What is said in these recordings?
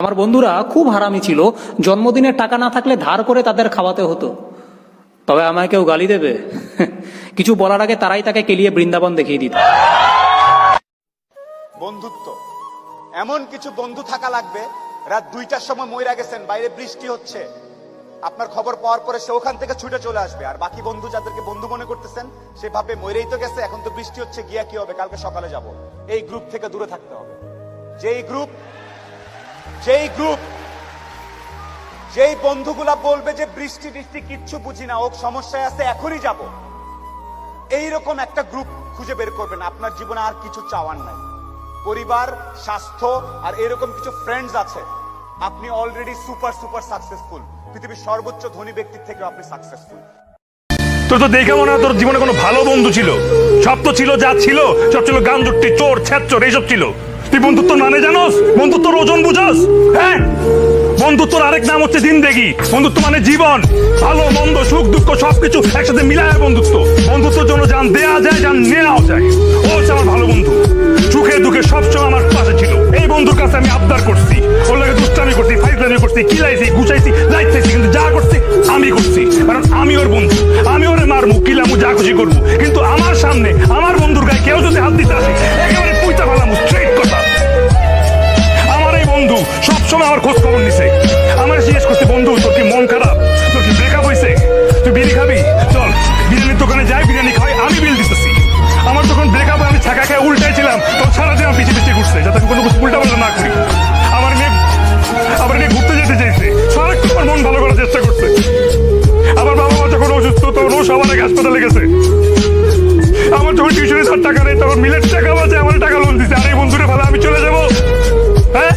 আমার বন্ধুরা খুব হারামি ছিল, জন্মদিনের টাকা না থাকলে ধার করে তাদের খাওয়াতে হতো। তবে আমায় কেউ গালি দেবে কিছু বলার আগে তারাই তাকে কেলিয়ে বৃন্দাবন দেখিয়ে দিত। বন্ধুত্ব এমন কিছু বন্ধু থাকা লাগবে, রাত 2টার সময় মইরা গেছেন, বাইরে বৃষ্টি হচ্ছে, আপনার খবর পাওয়ার পরে সে ওখান থেকে ছুটে চলে আসবে। আর বাকি বন্ধু যাদেরকে বন্ধু মনে করতেছেন সে ভাবে মইরেই তো গেছে, এখন তো বৃষ্টি হচ্ছে, গিয়া কি হবে, কালকে সকালে যাব। এই গ্রুপ থেকে দূরে থাকতে হবে। যেই বন্ধুগুলা বলবে যে বৃষ্টি বৃষ্টি কিচ্ছু বুঝি না, ও সমস্যায় আছে, এখনই যাব, এইরকম একটা গ্রুপ খুঁজে বের করবেন। আপনার জীবনে আর কিছু চাওয়ার নাই, পরিবার, স্বাস্থ্য আর এরকম কিছু ফ্রেন্ডস আছে, আপনি অলরেডি সুপার সাকসেসফুল। পৃথিবীর সর্বোচ্চ ধনী ব্যক্তির থেকে আপনি সাকসেসফুল। তোর তো দেখে মনে হয় তোর জীবনে কোনো ভালো বন্ধু ছিল। সব তো ছিল, যা ছিল সব ছিল গাঞ্জুট্টি, চোর, ছেচ্চর, এইসব ছিল। তুই বন্ধুত্ব মানে জানোস? বন্ধুত্বর ওজন বুঝাস? হ্যাঁ, বন্ধুত্বর আরেক নাম হচ্ছে জিন্দেগি। বন্ধুত্ব মানে জীবন, ভালো মন্দ, সুখ দুঃখ সবকিছু একসাথে মিলায় বন্ধুত্ব। বন্ধুত্বের জন্য যান দেয়া যায়, যান নেওয়াও যায়। ও হচ্ছে আমার ভালো বন্ধু, সুখে দুঃখে সবসময় আমার পাশে ছিল। এই বন্ধুর কাছে আমি আবদার করছি, ওর লাগে দুষ্টামি করছি, ফাইজলামি করছি, কিলাইছি, গুছাইছি, লাইতেছি, কিন্তু যা করছি আমি করছি, কারণ আমি ওর বন্ধু। আমি ওরে মারমু, কিলামু, যা খুশি করবো, কিন্তু আমার সামনে আমার বন্ধুর গায়ে কেউ যদি হাত দিতে আসে একেবারে পুইতা ফেলামু, স্ট্রেট কথা। আমার এই বন্ধু সবসময় আমার খোঁজ খবর নিছে, আমার জিজ্ঞেস করছে, বন্ধু তোর কি মন খারাপ, তোর কি ব্রেকআপ হয়েছে, তুই বিড়ি খাবি, চল বিরিয়ানির দোকানে যাই, বিরিয়ানি খাই, আমি বিল দিতেছি। আমার যখন ব্রেকআপ আমি ছাকা খায় উল্টাই ছিলাম, তখন সারাদিন আমার পিছিয়ে পিছিয়ে ঘুরছে, যাতে আমি কোনো কিছু উল্টা পাল্টা না করি। আমার মেয়ে ঘুরতে যেতে চাইছে, সারাক্ষণ আমার মন ভালো করার চেষ্টা করছে। আমার বাবা মা যখন অসুস্থ তখন ও সবার আগে হাসপাতালে গেছে। আমার যখন টিউশনে তার টাকা নেই তখন মিলের টাকা বাজে আমার টাকা লোন দিচ্ছে। আর এই বন্ধুরে ভালো আমি চলে যাবো? হ্যাঁ,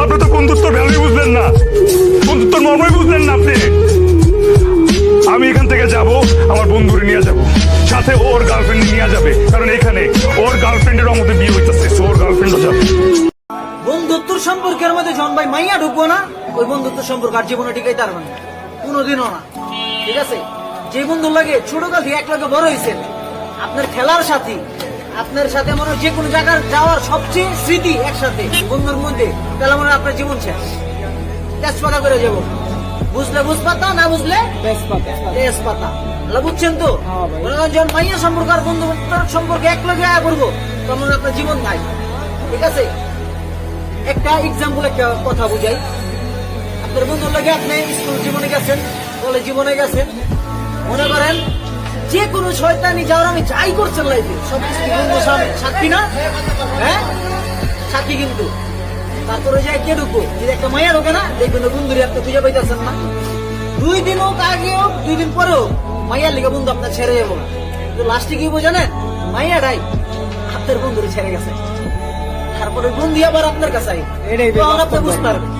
আপনি তো বন্ধুত্ব ভ্যালুই বুঝলেন না, বন্ধুত্ব মর্মই বুঝলেন না আপনি। আমি এখান থেকে যাব, আমার বন্ধুরে নিয়ে যাব, সাথে ওর গার্লফ্রেন্ড নিয়ে যাবে, কারণ এখানে ওর গার্লফ্রেন্ডের মধ্যে বিয়ে হইতেছে, ওর গার্লফ্রেন্ডও যাবে। বন্ধুত্বর সম্পর্কের মধ্যে জন ভাই মাইয়া ঢুকবো না, ওই বন্ধুত্ব সম্পর্ক আর জীবনে টিকাই তার মানে কোনোদিনও না। ঠিক আছে, যে বন্ধু লাগে ছোটকাল থেকে এক লাগে বড় হয়েছেন, আপনার খেলার সাথী, আপনার সাথে মনে হয় যে কোনো জায়গার যাওয়ার সবচেয়ে স্মৃতি একসাথে বন্ধুর মধ্যে, তাহলে মনে হয় আপনার জীবন শেষ, তেজপাতা করে যাবো। বুঝলে বুঝপাতা, না বুঝলে তেজপাতা। বুঝছেন তো? যখন মাইয়া সম্পর্ক আর বন্ধু সম্পর্কে এক লগে আয়া করবো, তখন আপনার জীবন নাই। ঠিক আছে, একটা এক্সাম্পল, একটা কথা বুঝাই। আপনার বন্ধুর লাগে আপনি স্কুল জীবনে গেছেন, কলেজ জীবনে গেছেন, মনে করেন যে কোনো শয়তানি যাওয়ার আমি যাই করছেন লাইফে সবকিছু বন্ধু সাক্ষী না? হ্যাঁ, সাক্ষী। কিন্তু তারপরে যাই কে ঢুকবো, যদি একটা মাইয়া ঢোকে না, দেখবেন বন্ধুরে আপনি খুঁজে পাইতেছেন না। 2 দিন হোক, আগে হোক, 2 দিন পরে হোক, মাইয়ার লিগে বন্ধু আপনার ছেড়ে যাবো না। কিন্তু লাস্টে কি বোঝেন, মাইয়াটাই আপনার বন্ধুরে ছেড়ে গেছে, তারপরে বন্ধু আবার আপনার কাছে আপনি বুঝতে পারবেন।